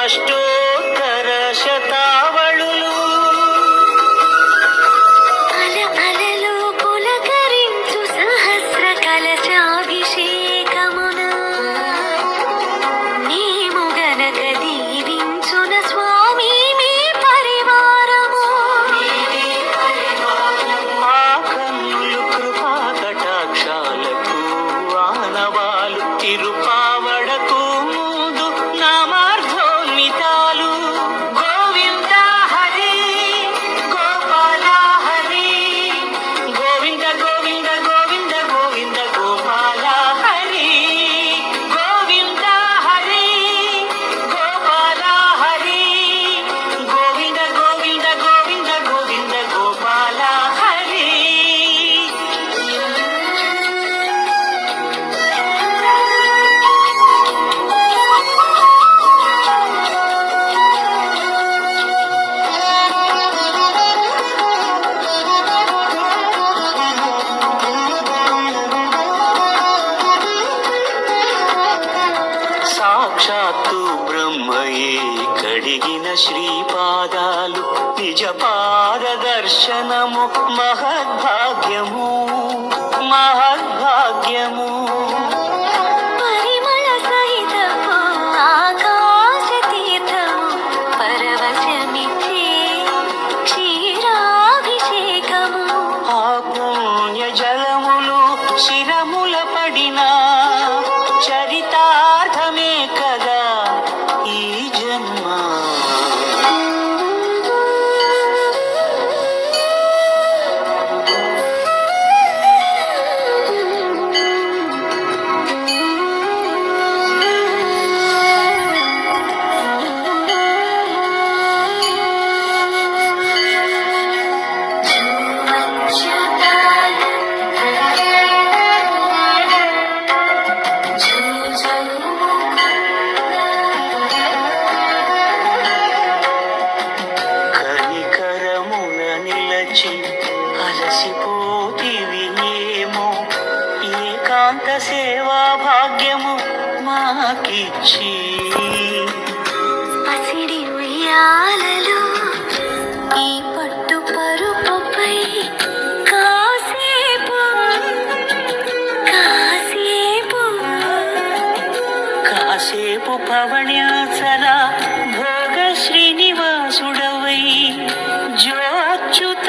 అష్టోత్తర శతావళులు అలలు పులకరించు సహస్ర కలశాభిషేకమున నీము గనక దీవించున స్వామి మీ పరివారము. ఆ కన్నులు కృపా కటాక్షాలకు ఆనవాలు తిరుపావడకు ముందు నామార్థోన్మితాలు. గోవింద హరి గోపాల హరి గోవింద గోవింద గోవింద గోవింద గోపాల హరి గోవింద హరి గోపాల హరి గోవింద గోవింద గోవింద గోవింద గోపాల హరి. సాక్షాత్తు బ్రహ్మయే కడిగిన శ్రీపాదాలు నిజ పాదదర్శనము మహద్భాగ్యము మహద్భాగ్యము. పరిమళ సహితము ఆకాశ తీర్థము పరవశమిచ్చే క్షీరాభిషేకము. ఆ పుణ్య జలములు శిరముల పడిన చరితార్థమే కదా ఈ జన్మ. కనికరమున నిలచి అలసిపోతివి ఏమో ఏకాంత సేవా భాగ్యము మాకిచ్చి. పసిడి ఉయ్యాలలో ఈ పట్టు పరుపుపై కాసేపు కాసేపు కాసేపు పవణ్యాచల భోగ శ్రీనివాసుడవై జో అచ్యుత